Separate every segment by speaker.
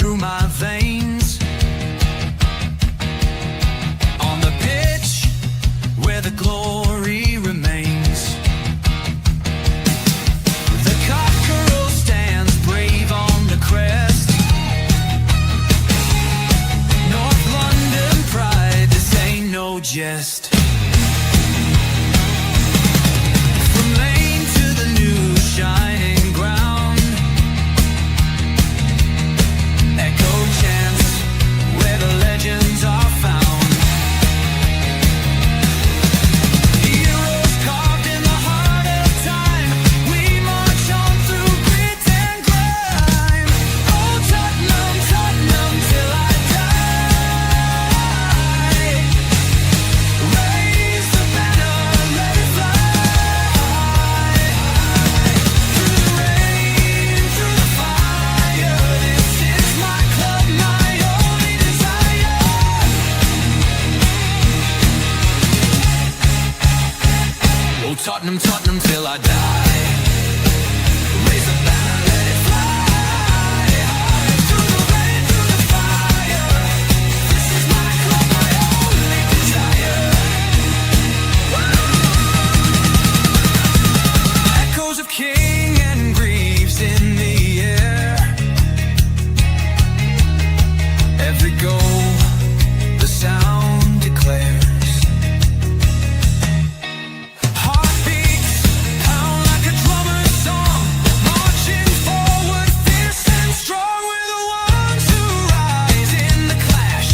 Speaker 1: through my veins. On the pitch where the glory remains. The cockerel stands brave on the crest. North London pride, this ain't no jest. From lane to the new shining ground. Echo chants where the legends are found. Heroes carved in the heart of time. We march on through grit and grime. Oh, Tottenham, Tottenham, till I die. Raise the banner, let it fly. Through the rain, through the fire, this is my club, my only desire. Oh, Tottenham, Tottenham, till I die. Raise the banner, let it fly. Through the rain, through the fire, this is my club, my only desire. Echoes of King and Greaves in the air. Every goal, the sound declares. Heartbeats pound like a drummer's song, marching forward, fierce and strong. We're the ones who rise in the clash.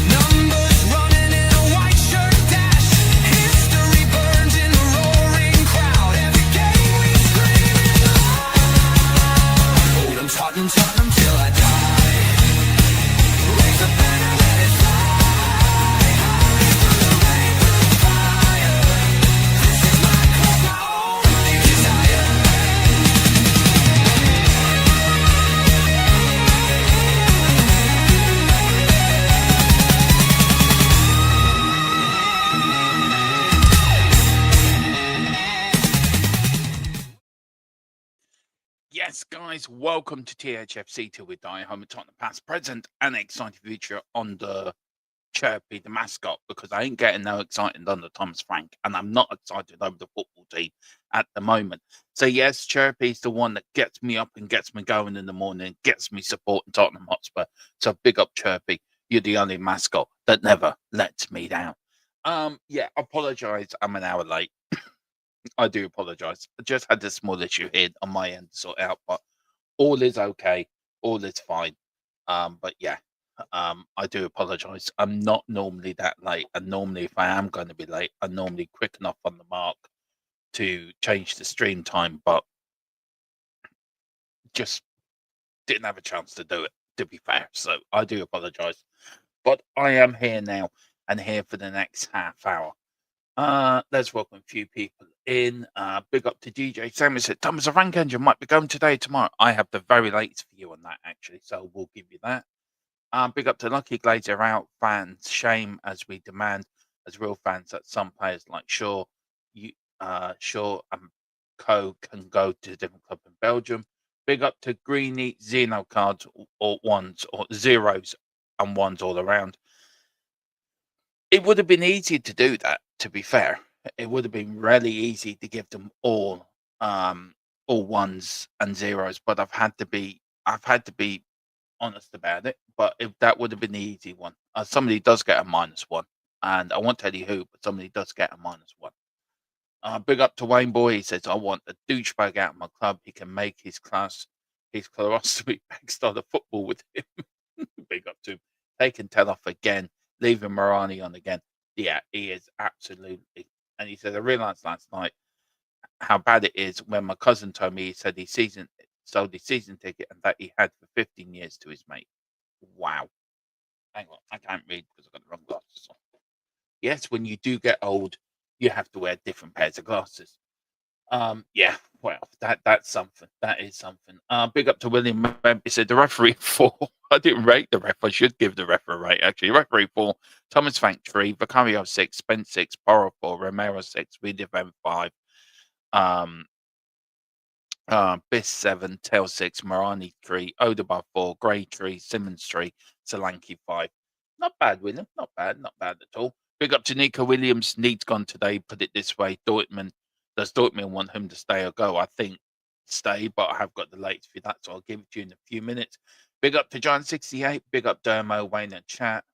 Speaker 1: Numbers running in a white shirt dash. History burns in the roaring crowd. Every game we scream it loud. Oh, Tottenham, Tottenham, till I die. Raise the banner, let it fly. Through the rain, through the fire, this is my club, my only desire.
Speaker 2: Yes, guys, welcome to THFC Till We Die, home of Tottenham past, present, and exciting future under Chirpy, the mascot, because I ain't getting no excited under Thomas Frank, and I'm not excited over the football team at the moment. So, yes, Chirpy's the one that gets me up and gets me going in the morning, gets me supporting Tottenham Hotspur. So, big up, Chirpy. You're the only mascot that never lets me down. Yeah, apologise, I'm an hour late. I do apologise. I just had a small issue here on my end to sort out, but all is okay. All is fine. But yeah, I do apologise. I'm not normally that late, and normally if I am going to be late, I'm normally quick enough on the mark to change the stream time, but just didn't have a chance to do it, to be fair. So I do apologise. But I am here now and here for the next half hour. Let's welcome a few people in. Big up to DJ Samuel said, Thomas, a rank engine might be going today, tomorrow. I have the very latest for you on that, actually, so we'll give you that. Big up to Lucky Glazer out fans. Shame as we demand as real fans that some players like Shaw and Co can go to a different club in Belgium. Big up to Greeny Xeno cards or ones or zeros and ones all around. It would have been easy to do that, to be fair. It would have been really easy to give them all ones and zeros, but I've had to be honest about it. But if that would have been the easy one, somebody does get a -1, and I won't tell you who, but somebody does get a -1. Big up to Wayne Boy. He says, I want a douchebag out of my club. He can make his colostomy bag start a football with him. Big up to him. They can tell off again, leaving Morani on again. Yeah, he is absolutely. And he said, I realised last night how bad it is when my cousin told me he said he sold his season ticket and that he had for 15 years to his mate. Wow. Hang on, I can't read because I've got the wrong glasses on. Yes, when you do get old, you have to wear different pairs of glasses. Yeah, well, that's something. That is something. Big up to William. He said the referee 4. I didn't rate the ref. I should give the ref a rate, actually. Referee 4, Thomas Frank 3, Vicario 6, Spence 6, Porro 4, Romero 6, we defend 5. Biss 7, Tail 6, Marani 3, Odebar 4, Gray 3, Simmons 3, Solanke 5. Not bad, William. Not bad. Not bad at all. Big up to Nico Williams. Needs gone today. Put it this way. Does Dortmund want him to stay or go? I think stay, but I have got the latest for that, so I'll give it to you in a few minutes. Big up to John 68. Big up Dermo, Wayne and chat.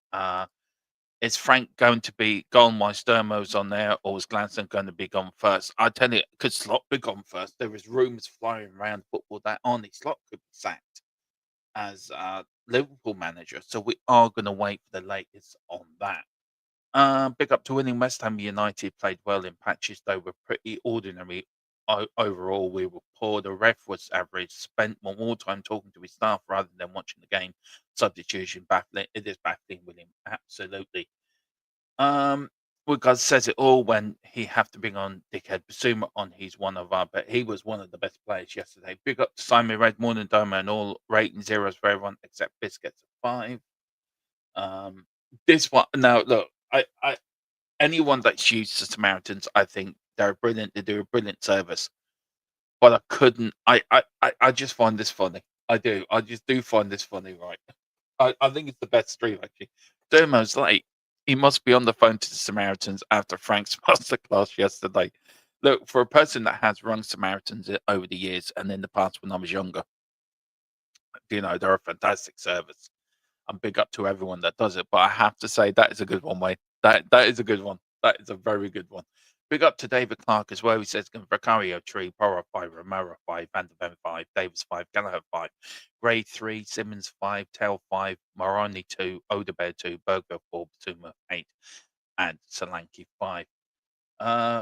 Speaker 2: Is Frank going to be gone while Sturmo's on there, or is Gladstone going to be gone first? I tell you, could Slot be gone first? There is rumours flying around football that Arnie Slot could be sacked as Liverpool manager. So we are going to wait for the latest on that. Big up to winning. West Ham United played well in patches, though were pretty ordinary. Overall, we were poor. The ref was average. Spent more time talking to his staff rather than watching the game. Substitution baffling. It is baffling, William. Absolutely. Woodguard says it all when he have to bring on Dickhead Basuma on. He's one of our, but he was one of the best players yesterday. Big up to Simon Red, Morning Doma, and all rating zeros for everyone except Biscuits at 5. This one now, look, I anyone that's used the Samaritans, I think they're brilliant. They do a brilliant service, but I couldn't. I just find this funny. I do. I just do find this funny, right? I think it's the best stream actually. Dermo's late. He must be on the phone to the Samaritans after Frank's masterclass yesterday. Look, for a person that has run Samaritans over the years and in the past when I was younger, they're a fantastic service. I'm big up to everyone that does it, but I have to say that is a good one, Wayne. That is a good one. That is a very good one. Big up to David Clark as well. He says Vicario 3, Porra 5, Romero 5, Van de Ven 5, Davis 5, Gallagher 5, Gray 3, Simmons 5, Tail 5, Moroni 2, Odebear 2, Berger 4, Basuma 8, and Solanke 5.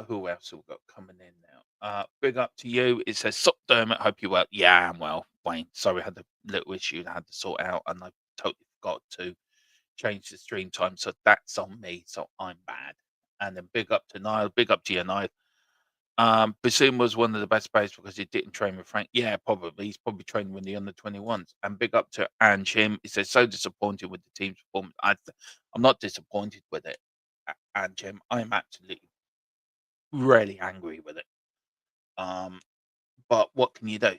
Speaker 2: Who else have we got coming in now? Big up to you. It says, Sup Dermot, hope you're well. Yeah, I'm well, Wayne. Sorry, I had a little issue I had to sort out, and I totally forgot to change the stream time. So that's on me. So I'm bad. And then big up to Niall. Big up to you, Niall. Bassoon was one of the best players because he didn't train with Frank. Yeah, probably. He's probably trained with the under 21s. And big up to Anne Jim. He says, so disappointed with the team's performance. I'm not disappointed with it, Anne Jim. I'm absolutely really angry with it. But what can you do?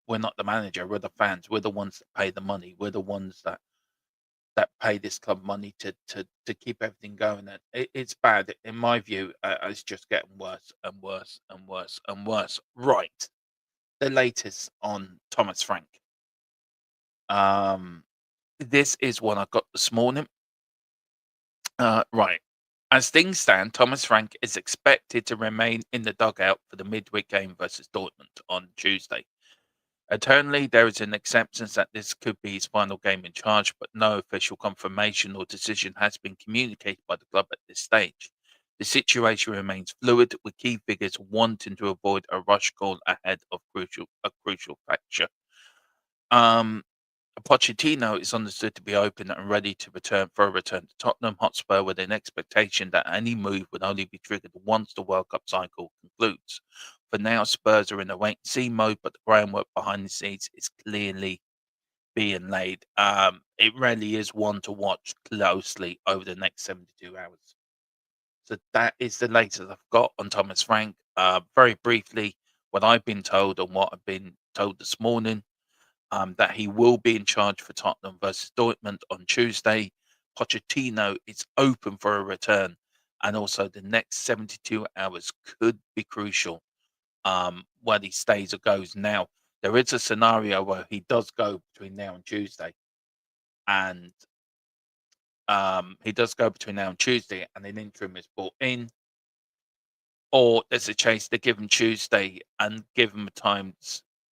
Speaker 2: We're not the manager. We're the fans. We're the ones that pay the money. We're the ones that pay this club money to keep everything going. And it's bad in my view. It's just getting worse and worse and worse and worse. Right, the latest on Thomas Frank. This is one I got this morning. Right, as things stand, Thomas Frank is expected to remain in the dugout for the midweek game versus Dortmund on Tuesday. Eternally, there is an acceptance that this could be his final game in charge, but no official confirmation or decision has been communicated by the club at this stage. The situation remains fluid, with key figures wanting to avoid a rush call ahead of a crucial fixture. Pochettino is understood to be open and ready to return to Tottenham Hotspur, with an expectation that any move would only be triggered once the World Cup cycle concludes. For now, Spurs are in a wait-and-see mode, but the groundwork behind the scenes is clearly being laid. It really is one to watch closely over the next 72 hours. So that is the latest I've got on Thomas Frank. Very briefly, what I've been told and what I've been told this morning, that he will be in charge for Tottenham versus Dortmund on Tuesday. Pochettino is open for a return, and also the next 72 hours could be crucial, whether he stays or goes. Now, there is a scenario where he does go between now and Tuesday, and an interim is brought in, or there's a chase to give him Tuesday and give him time.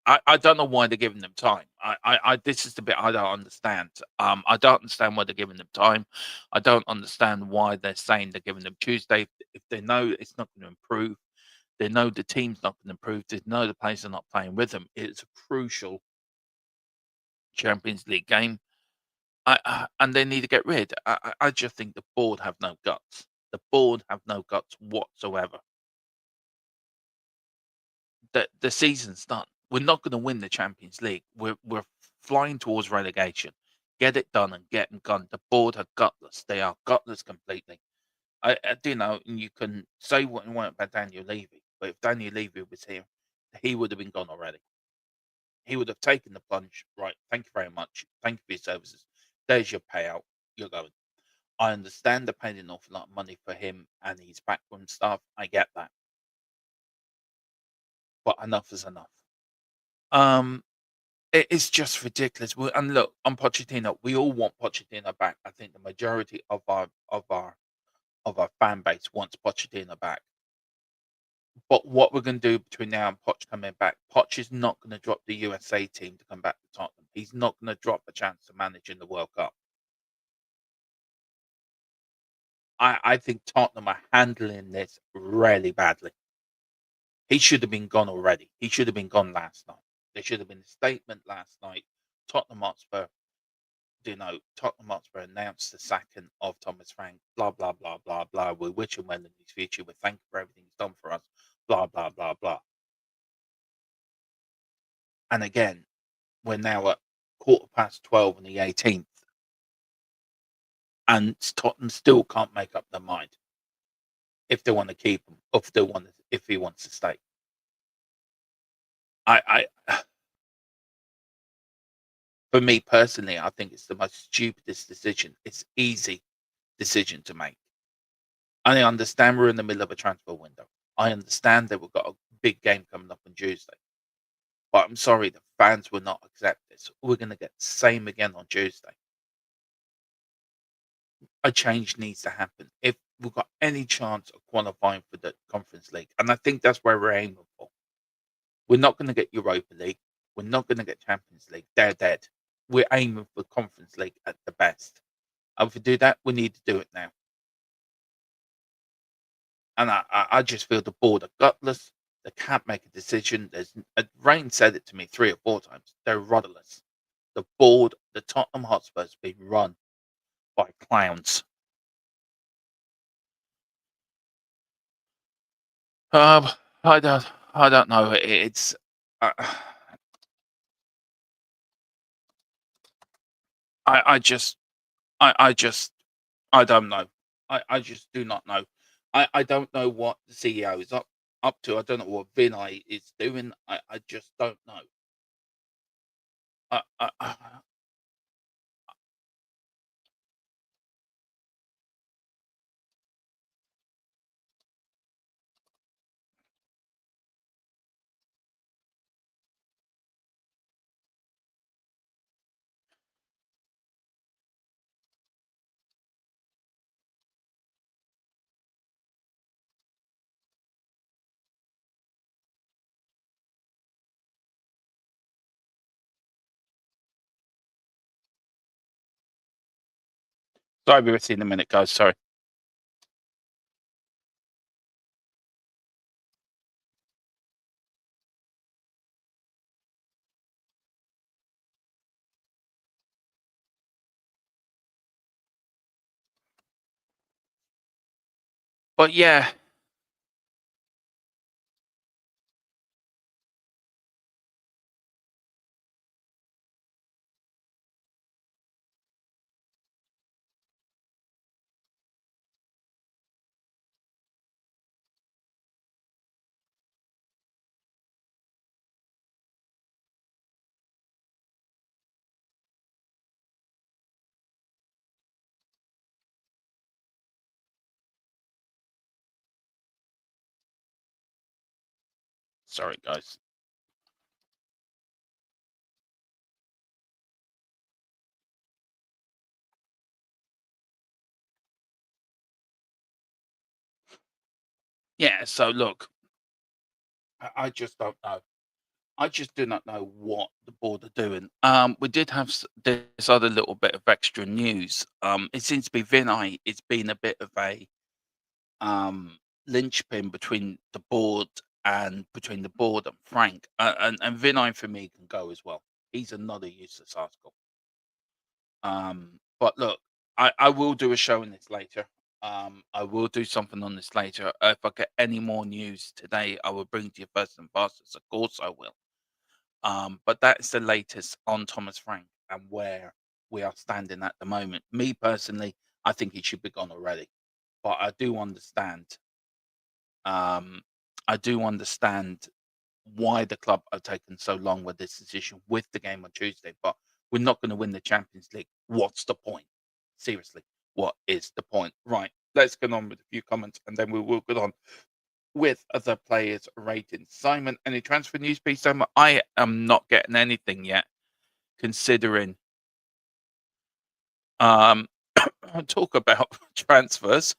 Speaker 2: I don't know why they're giving them time. This is the bit I don't understand. I don't understand why they're giving them time. I don't understand why they're saying they're giving them Tuesday if they know it's not going to improve. They know the team's not going to improve. They know the players are not playing with them. It's a crucial Champions League game, and they need to get rid. I just think the board have no guts. The board have no guts whatsoever. The season's done. We're not going to win the Champions League. We're flying towards relegation. Get it done and get them gone. The board are gutless. They are gutless completely. I do know, and you can say what you want about Daniel Levy, but if Daniel Levy was here, he would have been gone already. he would have taken the plunge. Right, thank you very much. Thank you for your services. There's your payout. You're going. I understand they're paying an awful lot of money for him and his backroom staff. I get that, but enough is enough. Um, it is just ridiculous. And look, on Pochettino, we all want Pochettino back. I think the majority of our fan base wants Pochettino back. But what we're going to do between now and Poch coming back, Poch is not going to drop the USA team to come back to Tottenham. He's not going to drop the chance to manage in the World Cup. I think Tottenham are handling this really badly. He should have been gone already. He should have been gone last night. There should have been a statement last night. Tottenham Hotspur, Tottenham Hotspur announced the sacking of Thomas Frank. Blah blah blah blah blah. We wish him well in his future. We thank him for everything he's done for us. Blah blah blah blah. And again, we're now at 12:15 on the 18th, and Tottenham still can't make up their mind if they want to keep him, or if he wants to stay. I For me personally, I think it's the most stupidest decision. It's easy decision to make. I understand we're in the middle of a transfer window. I understand that we've got a big game coming up on Tuesday. But I'm sorry, the fans will not accept this. We're going to get the same again on Tuesday. A change needs to happen. If we've got any chance of qualifying for the Conference League, and I think that's where we're aiming for. We're not going to get Europa League. We're not going to get Champions League. They're dead. We're aiming for Conference League at the best. And if we do that, we need to do it now. And I just feel the board are gutless. They can't make a decision. Rain said it to me 3 or 4 times. They're rudderless. The board, the Tottenham Hotspurs, being run by clowns. Um, I don't know. It's uh, I just I just I don't know. I just do not know. I don't know what the CEO is up to. I don't know what Vinay is doing. I just don't know. I Sorry, we'll see in a minute, guys. Sorry. But yeah, sorry, guys. Yeah. So look, I just don't know. I just do not know what the board are doing. We did have this other little bit of extra news. It seems to be Vinay. It's been a bit of a linchpin between the board and Frank. And Vinay for me can go as well. He's another useless article. But look, I will do a show on this later. I will do something on this later. If I get any more news today, I will bring to you first and fastest. Of course, I will. But that's the latest on Thomas Frank and where we are standing at the moment. Me personally, I think he should be gone already. But um, I do understand why the club have taken so long with this decision with the game on Tuesday. But we're not going to win the Champions League. What's the point? Seriously, what is the point? Right, let's get on with a few comments and then we will get on with other players' ratings. Simon, any transfer news, please? Simon, I am not getting anything yet, considering um talk about transfers.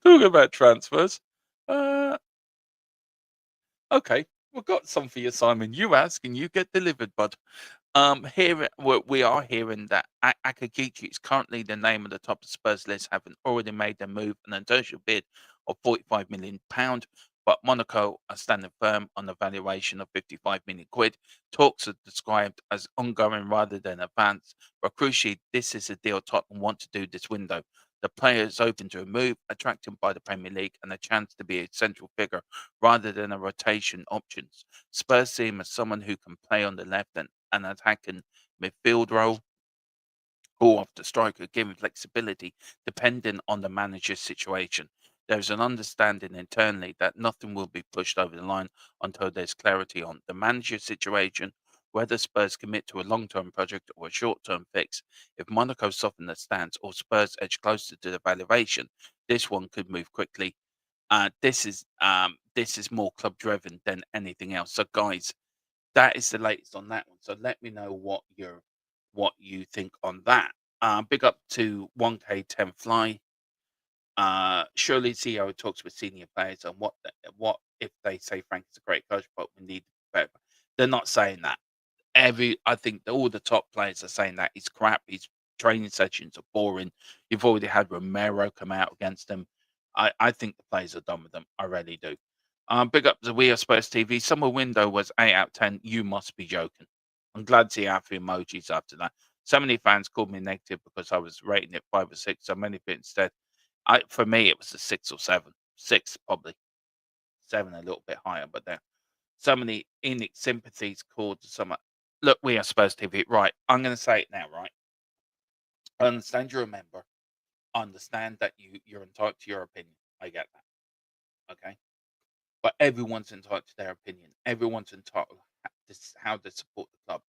Speaker 2: Talk about transfers. Uh okay, we've got some for you, Simon. You ask and you get delivered, bud. Here we are hearing that Akagichi is currently the name of the top of Spurs list, having already made their move an initial bid of £45 million. But Monaco are standing firm on a valuation of 55 million quid. Talks are described as ongoing rather than advanced, but crucially, this is a deal Tottenham want to do this window. The player is open to a move, attracted by the Premier League and a chance to be a central figure rather than a rotation options. Spurs see him as someone who can play on the left and an attacking midfield role or off the striker, giving flexibility depending on the manager's situation. There is an understanding internally that nothing will be pushed over the line until there's clarity on the manager's situation, whether Spurs commit to a long term project or a short term fix. If Monaco soften the stance or Spurs edge closer to the valuation, this one could move quickly. This is more club driven than anything else. So, guys, that is the latest on that one. So let me know what you think on that. Big up to 1K10 Fly. Surely CEO talks with senior players on what if they say Frank is a great coach, but we need better. They're not saying that. I think that all the top players are saying that he's crap. His training sessions are boring. You've already had Romero come out against them. I think the players are done with them. I really do. Big up to We Are Spurs TV. Summer window was 8 out of 10. You must be joking. I'm glad to see happy emojis after that. So many fans called me negative because I was rating it 5 or 6. So many bit instead. For me, it was a 6 or 7. 6 probably. 7 a little bit higher, but there. So many Enix sympathies called to some. Look, We Are Spurs TV. Right, I'm going to say it now. Right, I understand you're a member. I understand that you're entitled to your opinion. I get that. Okay, but everyone's entitled to their opinion. Everyone's entitled to how they support the club.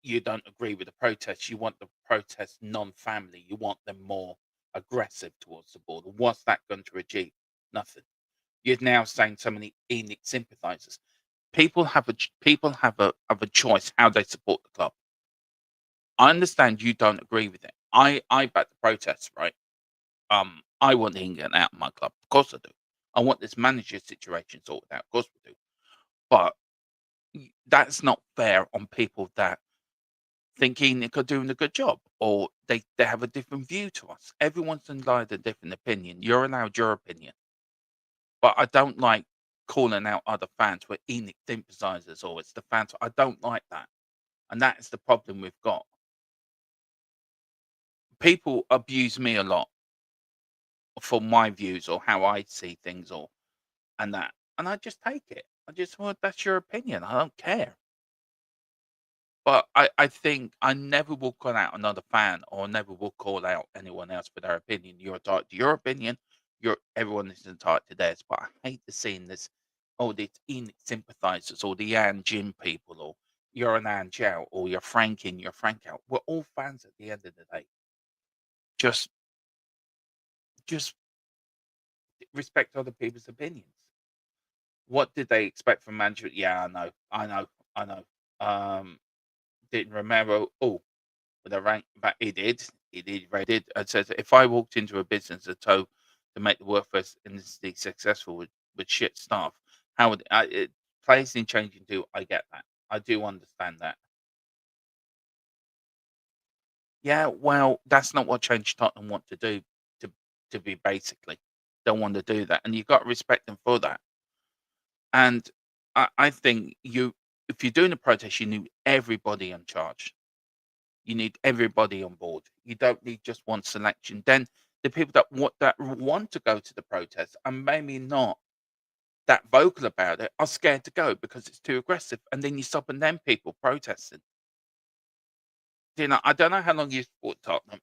Speaker 2: You don't agree with the protests. You want the protests non-family. You want them more aggressive towards the border. What's that going to achieve? Nothing. You're now saying so many Enix sympathisers. People have a choice how they support the club. I understand you don't agree with it. I back the protests, right? I want England out of my club. Of course I do. I want this manager situation sorted out. Of course we do. But that's not fair on people that think Enoch are doing a good job or they have a different view to us. Everyone's entitled to a different opinion. You're allowed your opinion. But I don't like calling out other fans who are Enoch sympathisers or it's the fans. I don't like that. And that is the problem we've got. People abuse me a lot for my views or how I see things or and that. And I just take it. I just well, that's your opinion. I don't care. But I think I never will call out another fan or never will call out anyone else for their opinion. You're entitled to your opinion. Everyone is entitled to theirs. But I hate the seeing this, oh, these Enid sympathizers or the Ann Jim people or you're an Ann Chow or you're Frank in, you're Frank out. We're all fans at the end of the day. Just respect other people's opinions. What did they expect from management? Yeah, I know. Didn't Romero? Oh, with a rank, but he did. It says if I walked into a business at toe to make the workforce industry successful with shit staff, how would players in changing? Do I get that? I do understand that. Yeah, well, that's not what Change Tottenham want to do. To to be basically don't want to do that, and you've got to respect them for that. And I think if you're doing a protest, you need everybody in charge. You need everybody on board. You don't need just one selection. Then the people that want to go to the protest and maybe not that vocal about it are scared to go because it's too aggressive. And then you're stopping them people protesting. I don't know how long you support Tottenham.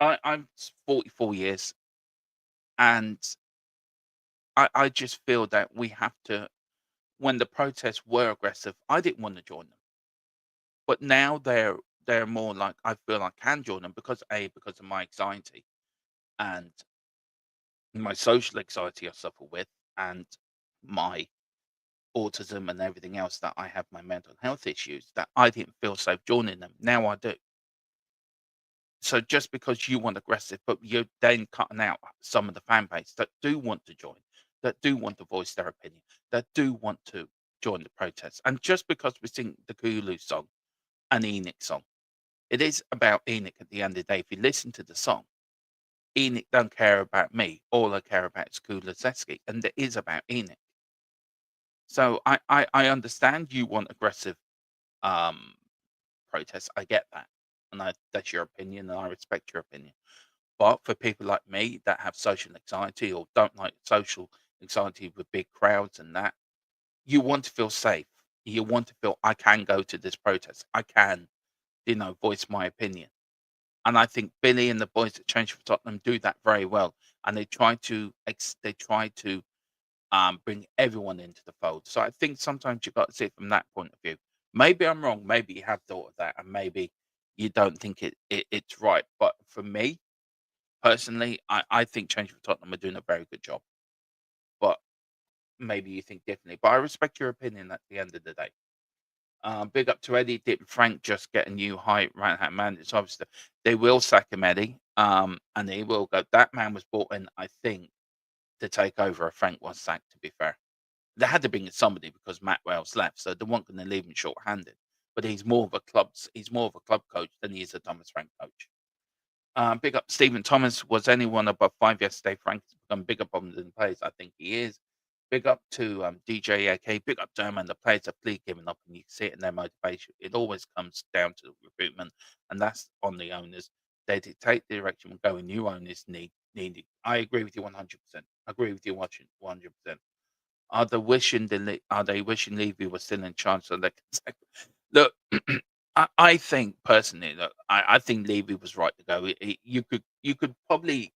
Speaker 2: I'm 44 years, and I just feel that we have to. When the protests were aggressive, I didn't want to join them, but now they're more like I feel I can join them because of my anxiety and my social anxiety I suffer with, and my autism and everything else that I have my mental health issues that I didn't feel safe joining them. Now I do. So just because you want aggressive, but you're then cutting out some of the fan base that do want to join, that do want to voice their opinion, that do want to join the protests. And just because we sing the Kulu song, an Enoch song, it is about Enoch at the end of the day. If you listen to the song, Enoch don't care about me. All I care about is Kuliseski, and it is about Enoch. So I understand you want aggressive um protests. I get that. And that's your opinion, and I respect your opinion. But for people like me that have social anxiety or don't like social anxiety with big crowds and that, you want to feel safe. You want to feel I can go to this protest. I can, voice my opinion. And I think Billy and the boys at Change for Tottenham do that very well. And they try to bring everyone into the fold. So I think sometimes you've got to see it from that point of view. Maybe I'm wrong. Maybe you have thought of that, and maybe you don't think it's right. But for me personally, I think Change for Tottenham are doing a very good job. But maybe you think differently. But I respect your opinion at the end of the day. Big up to Eddie. Did Frank just get a new high right hand man? It's obvious that they will sack him, Eddie. And he will go. That man was brought in, I think, to take over if Frank was sacked, to be fair. They had to bring in somebody because Matt Wells left, so they weren't going to leave him short-handed. But he's more of a club coach than he is a Thomas Frank coach. Big up Stephen Thomas. Was anyone above 5 yesterday? Frank has become bigger problem than the players. I think he is. Big up to DJ AK. Big up to him and the players are please giving up, and you can see it in their motivation. It always comes down to recruitment, and that's on the owners. They dictate the direction we're going. New owners need. I agree with you 100%. I agree with you 100%. Are they wishing Levy was still in charge so they can sack? Look, I think personally, look, I think Levy was right to go. You could probably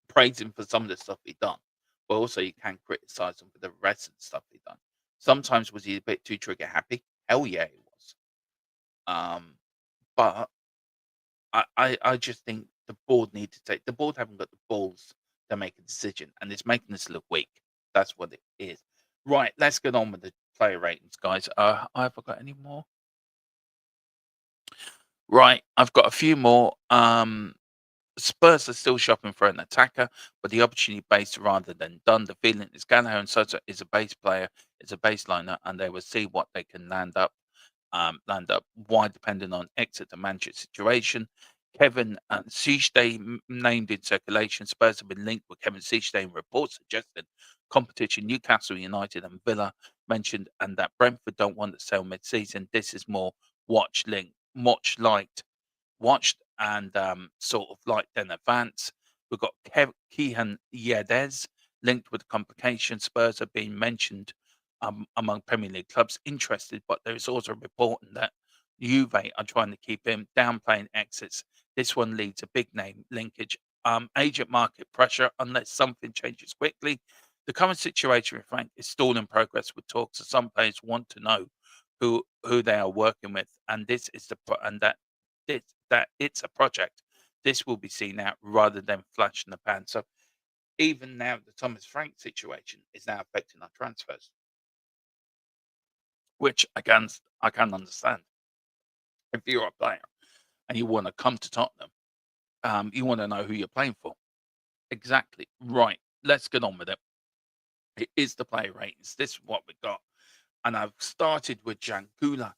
Speaker 2: praise him for some of the stuff he done, but also you can criticize him for the rest of the stuff he done. Sometimes was he a bit too trigger happy? Hell yeah, he was. Um, but I just think the board need to take. The board haven't got the balls to make a decision, and it's making us look weak. That's what it is. Right, let's get on with the player ratings, guys. I've got any more. Right, I've got a few more. Spurs are still shopping for an attacker, but the opportunity based rather than done. The feeling is Gallagher and Sosa is a base player, is a baseliner, and they will see what they can land up wide depending on exit and Manchester situation. Kevin Seastein named in circulation. Spurs have been linked with Kevin Seastein. Reports suggested competition. Newcastle United and Villa mentioned, and that Brentford don't want to sell mid-season. This is more watched and sort of like then advance. We've got Kehan Yedez linked with complications. Spurs have been mentioned among Premier League clubs interested, but there is also reporting that Juve are trying to keep him downplaying exits. This one leads a big name linkage. Agent market pressure unless something changes quickly. The current situation with Frank is still in progress with talks. So some players want to know who they are working with, and this is that it's a project. This will be seen out rather than flash in the pan. So even now, the Thomas Frank situation is now affecting our transfers, which I can understand. If you're a player and you want to come to Tottenham, you want to know who you're playing for. Exactly. Right. Let's get on with it. It is the player ratings. This is what we got. And I've started with Jankula.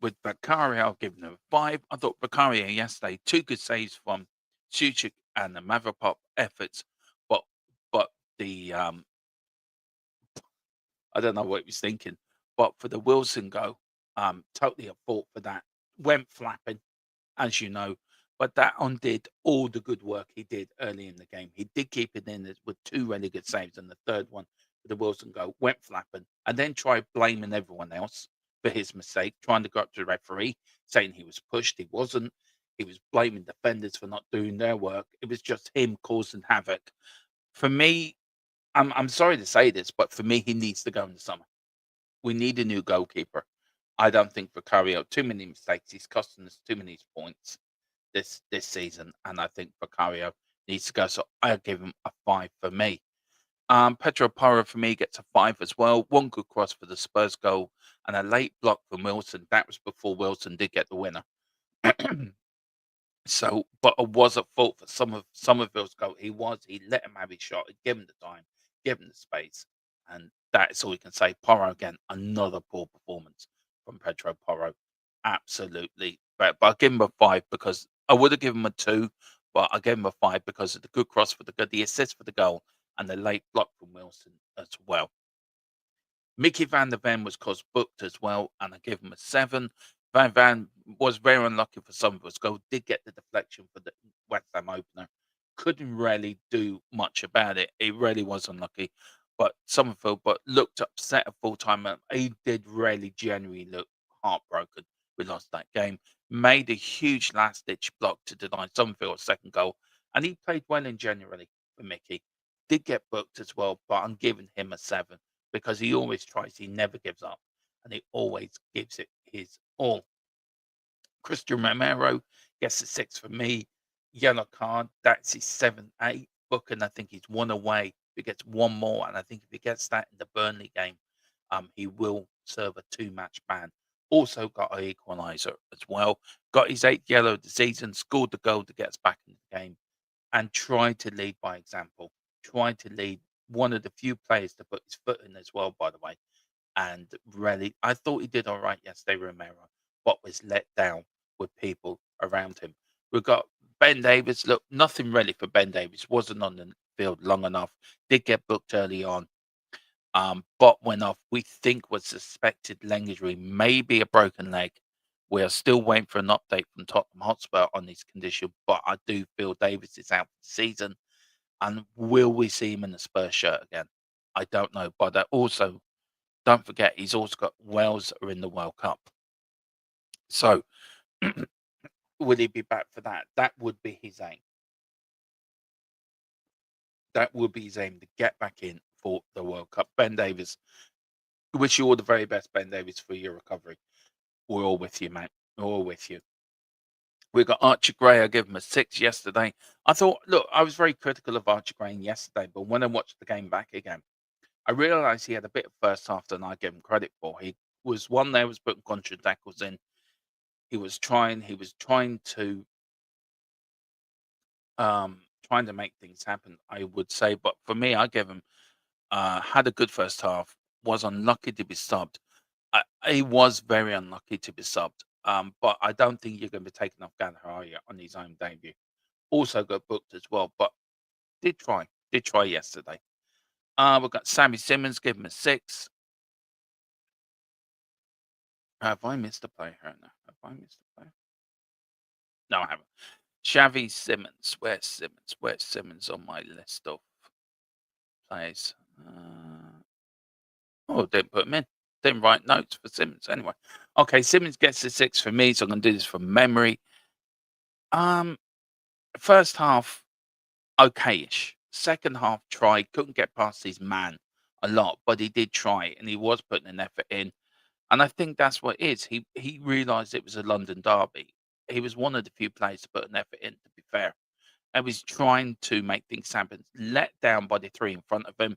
Speaker 2: With Bakaria, I'll give him a 5. I thought Bakaria yesterday, 2 good saves from Suchik and the Mavropop efforts, but but the I don't know what he was thinking, but for the Wilson go, totally at fault for that. Went flapping, as you know, but that undid all the good work he did early in the game. He did keep it in with 2 really good saves, and the third one for the Wilson go went flapping, and then tried blaming everyone else for his mistake, trying to go up to the referee, saying he was pushed. He wasn't. He was blaming defenders for not doing their work. It was just him causing havoc. For me, I'm sorry to say this, but for me, he needs to go in the summer. We need a new goalkeeper. I don't think Vicario too many mistakes. He's costing us too many points this season, and I think Vicario needs to go. So I'll give him a 5 for me. Pedro Porro for me gets a 5 as well. One good cross for the Spurs goal and a late block from Wilson. That was before Wilson did get the winner. So, but I was at fault for Somerville's goal. He let him have his shot, he gave him the time, give him the space, and that is all we can say. Porro again, another poor performance from Pedro Porro. Absolutely. But I give him a 5 because I would have given him a 2, but I gave him a 5 because of the good cross for the good, the assist for the goal, and the late block from Wilson as well. Mickey van der Ven was cause booked as well, and I give him a 7. Van Van was very unlucky for some of us. Goal did get the deflection for the West Ham opener. Couldn't really do much about it. It really was unlucky. But Summerfield, but looked upset at full time. He did really genuinely look heartbroken. We lost that game. Made a huge last ditch block to deny Summerfield a second goal. And he played well in generally for Mickey. Did get booked as well, but I'm giving him a 7 because he always tries, he never gives up, and he always gives it his all. Christian Romero gets a 6 for me. Yellow card, that's his 7th, 8th book, and I think he's one away. If he gets one more, and I think if he gets that in the Burnley game, he will serve a 2-match ban. Also got an equaliser as well. Got his 8th yellow of the season, scored the goal to get us back in the game, and tried to lead by example. Tried to lead, one of the few players to put his foot in as well, by the way. And really, I thought he did all right yesterday, Romero, but was let down with people around him. We've got Ben Davis. Look, nothing really for Ben Davis. Wasn't on the field long enough. Did get booked early on. But went off. We think was suspected leg injury, maybe a broken leg. We are still waiting for an update from Tottenham Hotspur on his condition, but I do feel Davis is out for the season. And will we see him in the Spurs shirt again? I don't know. But also, don't forget, he's also got Wales are in the World Cup. So, will he be back for that? That would be his aim. That would be his aim to get back in for the World Cup. Ben Davis, wish you all the very best, Ben Davis, for your recovery. We're all with you, mate. We're all with you. We got Archie Gray. I gave him a 6 yesterday. I thought, look, I was very critical of Archie Gray yesterday, but when I watched the game back again, I realized he had a bit of first half than I gave him credit for. He was one there, was putting contra tackles in. He was trying to make things happen, I would say. But for me, I gave him had a good first half, was unlucky to be subbed. He was very unlucky to be subbed. But I don't think you're going to be taking off Gallagher on his own debut. Also got booked as well, but did try yesterday. We've got Sammy Simmons, give him a 6. Have I missed a player here now? Have I missed a player? No, I haven't. Xavi Simmons. Where's Simmons? Where's Simmons on my list of players? Didn't put him in. Didn't write notes for Simmons. Anyway, okay, Simmons gets a 6 for me, so I'm going to do this from memory. First half, okayish. Second half, tried. Couldn't get past his man a lot, but he did try, and he was putting an effort in. And I think that's what it is. He realised it was a London derby. He was one of the few players to put an effort in, to be fair. And was trying to make things happen. Let down by the 3 in front of him,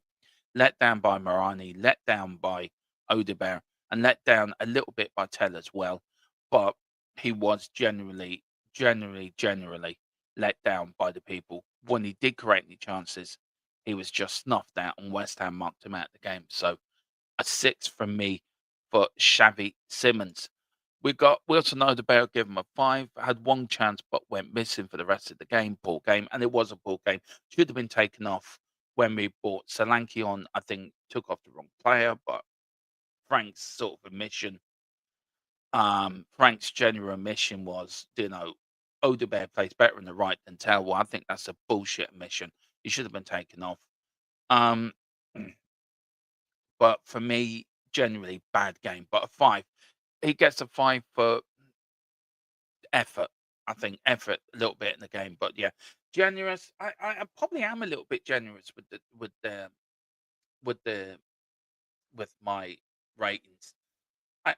Speaker 2: let down by Morani, let down by Odebear, and let down a little bit by Tell as well. But he was generally let down by the people. When he did create any chances, he was just snuffed out, and West Ham marked him out of the game. So a 6 from me for Xavi Simmons. We got Wilson Odebear, give him a 5. Had one chance but went missing for the rest of the game. Poor game, and it was a poor game. Should have been taken off when we brought Solanke on. I think took off the wrong player, but Frank's sort of admission, Frank's general admission was, Odebear plays better on the right than Tell. Well, I think that's a bullshit admission. He should have been taken off. Um, but for me, generally bad game, but a 5. He gets a 5 for effort. I think effort a little bit in the game, but yeah, generous. I probably am a little bit generous with the with the with my ratings.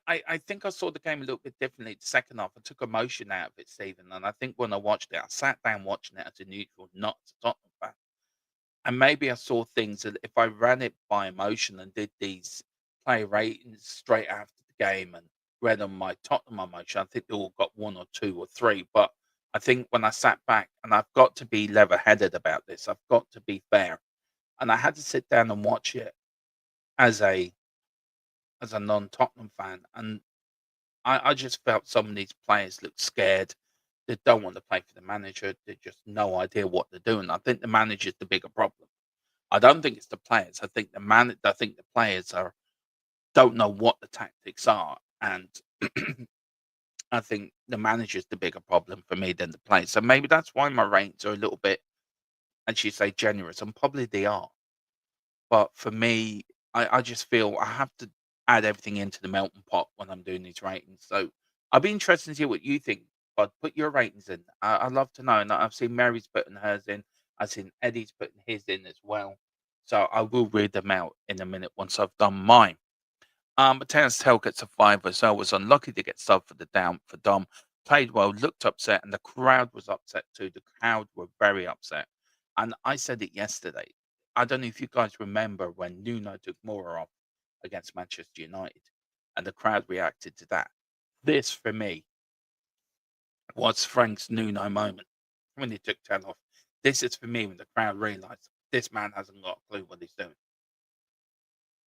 Speaker 2: I think I saw the game a little bit differently the second half. I took emotion out of it, Stephen, and I think when I watched it, I sat down watching it as a neutral, not as a Tottenham fan. And maybe I saw things that if I ran it by emotion and did these player ratings straight after the game and read on my Tottenham emotion, I think they all got one or two or three. But I think when I sat back, and I've got to be level headed about this, I've got to be fair. And I had to sit down and watch it as a non Tottenham fan. And I just felt some of these players look scared. They don't want to play for the manager. They just no idea what they're doing. I think the manager's the bigger problem. I don't think it's the players. I think the players are don't know what the tactics are, and I think the manager's the bigger problem for me than the players. So maybe that's why my ratings are a little bit, as you say, generous, and probably they are. But for me, I just feel I have to add everything into the melting pot when I'm doing these ratings. So I'd be interested to hear what you think. But put your ratings in. I'd love to know. And I've seen Mary's putting hers in. I've seen Eddie's putting his in as well. So I will read them out in a minute once I've done mine. Mateo Tell gets a 5 as well. Was unlucky to get subbed for the down for Dom. Played well, looked upset, and the crowd was upset too. The crowd were very upset. And I said it yesterday. I don't know if you guys remember when Nuno took Moura off against Manchester United and the crowd reacted to that. This, for me, was Frank's Nuno moment when he took 10 off. This is for me when the crowd realised this man hasn't got a clue what he's doing.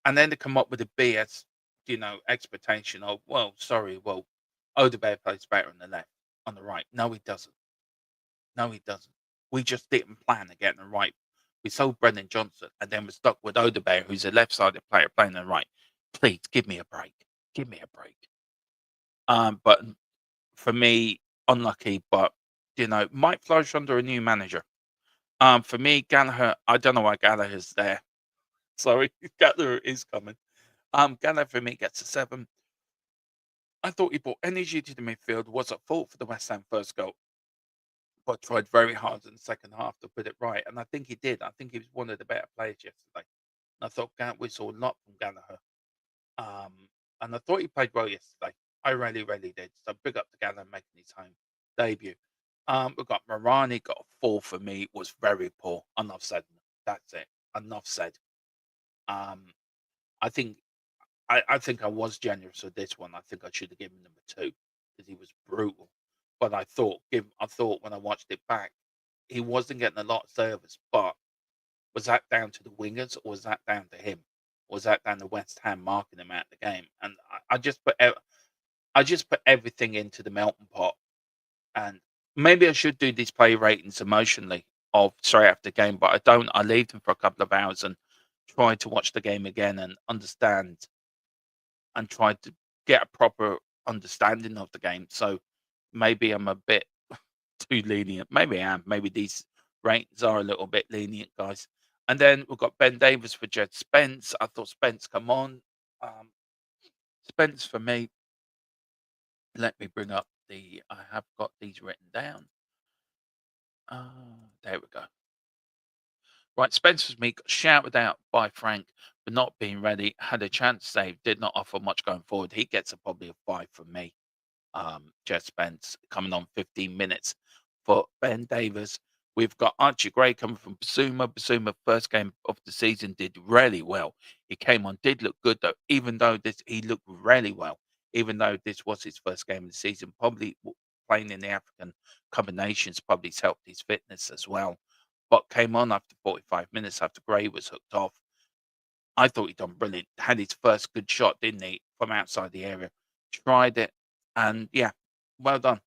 Speaker 2: And then to come up with a BS, expectation of, well, sorry, well, Odegaard plays better on the left, on the right. No, he doesn't. No, he doesn't. We just didn't plan to get it right. We sold Brendan Johnson, and then we're stuck with Odegaard, who's a left-sided player playing on the right. Please give me a break. Give me a break. But for me, unlucky, but might flourish under a new manager. For me, Gallagher, I don't know why Gallagher's there. Sorry, Gallagher is coming. Gallagher for me gets a 7. I thought he brought energy to the midfield, was at fault for the West Ham first goal, but tried very hard in the second half to put it right. And I think he did. I think he was one of the better players yesterday. And I thought we saw a lot from Gallagher. Um, and I thought he played well yesterday. I really, really did. So big up to Gallagher making his home debut. We got Morani, got a 4 for me, was very poor. Enough said. That's it. Enough said. Um, I think I think I was generous with this one. I think I should have given number 2 because he was brutal. But I thought when I watched it back, he wasn't getting a lot of service. But was that down to the wingers or was that down to him? Or was that down to West Ham marking him out of the game? And I just put everything into the melting pot. And maybe I should do these play ratings emotionally of straight after the game, but I don't. I leave them for a couple of hours and try to watch the game again and understand and try to get a proper understanding of the game. So maybe I'm a bit too lenient. Maybe I am. Maybe these ratings are a little bit lenient, guys. And then we've got Ben Davis for Jed Spence. I thought Spence, come on. Um, Spence for me. Let me bring up I have got these written down. There we go. Right, Spencer's me got shouted out by Frank for not being ready. Had a chance save, did not offer much going forward. He gets probably a 5 from me. Jed Spence coming on 15 minutes for Ben Davis. We've got Archie Gray coming from Basuma. Basuma, first game of the season, did really well. He came on, did look good though, even though he looked really well, even though this was his first game of the season. Probably playing in the African combinations probably helped his fitness as well. But came on after 45 minutes after Gray was hooked off. I thought he'd done brilliant. Had his first good shot, didn't he, from outside the area. Tried it, and yeah, well done.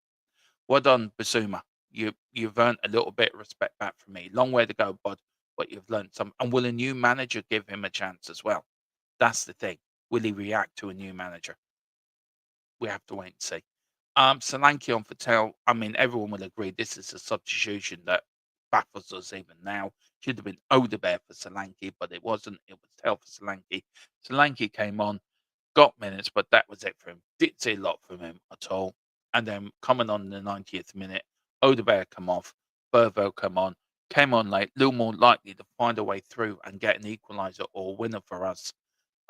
Speaker 2: Well done, Basuma. You've earned a little bit of respect back from me. Long way to go, bud, but you've learned some. And will a new manager give him a chance as well? That's the thing. Will he react to a new manager? We have to wait and see. Solanke on Patel. I mean, everyone will agree this is a substitution that baffles us even now. Should have been Odegaard for Solanke, but it wasn't. It was Tel for Solanke. Solanke came on, got minutes, but that was it for him. Didn't see a lot from him at all. And then coming on in the 90th minute, Odegaard come off, Burville come on. came on late, a little more likely to find a way through and get an equaliser or winner for us.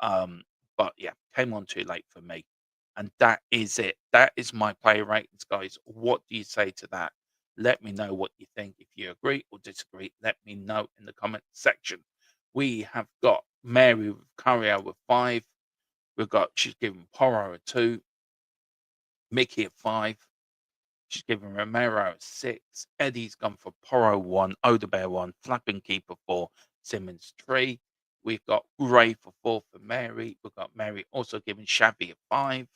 Speaker 2: But yeah, came on too late for me. And that is it. That is my player ratings, guys. What do you say to that? Let me know what you think. If you agree or disagree, let me know in the comment section. We have got Mary with Courier with 5. We've got, she's given Porro a 2, Mickey a 5. She's given Romero a 6. Eddie's gone for Porro 1, Odebear 1, Flapping Keeper 4, Simmons 3. We've got Gray for 4 for Mary. We've got Mary also giving Shabby a 5.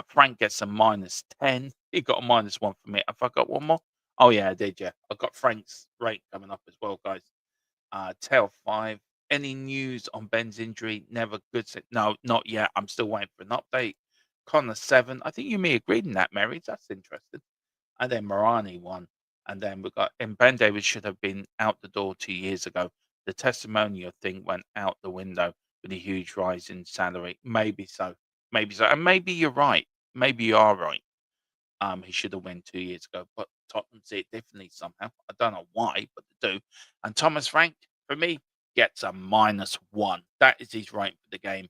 Speaker 2: Frank gets a -10. He got a -1 for me. Have I got one more? Oh, yeah, I did, yeah. I've got Frank's rate coming up as well, guys. Tail 5. Any news on Ben's injury? Never good. No, not yet. I'm still waiting for an update. Connor 7. I think you may agreed in that, Mary. That's interesting. And then Morani 1. And then we've got, and Ben Davis should have been out the door 2 years ago. The testimonial thing went out the window with a huge rise in salary. Maybe so. Maybe so. And maybe you're right. Maybe you are right. He should have won 2 years ago, but Tottenham see it differently somehow. I don't know why, but they do. And Thomas Frank, for me, gets a -1. That is his rating for the game.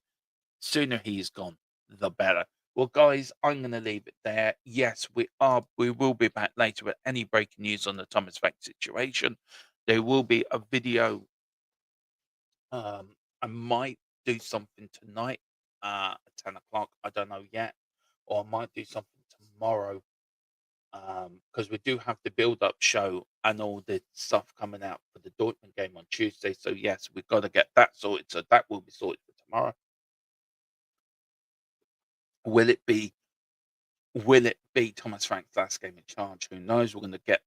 Speaker 2: Sooner he's gone, the better. Well, guys, I'm going to leave it there. Yes, we will be back later with any breaking news on the Thomas Frank situation. There will be a video. I might do something tonight at 10 o'clock. I don't know yet. Or I might do something tomorrow because we do have the build-up show and all the stuff coming out for the Dortmund game on Tuesday. So yes, we've got to get that sorted. So that will be sorted for tomorrow. Will it be? Will it be Thomas Frank's last game in charge? Who knows? We're going to get.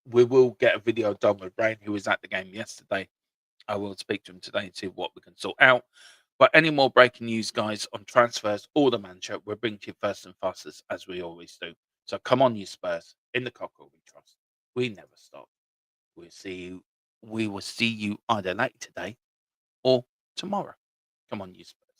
Speaker 2: We will get a video done with Brain, who was at the game yesterday. I will speak to him today and see what we can sort out. But any more breaking news, guys, on transfers or the manager, we'll bring to you first and fastest as we always do. So come on, you Spurs. In the cockle we trust. We never stop. We'll see you. We will see you either late today or tomorrow. Come on, you Spurs.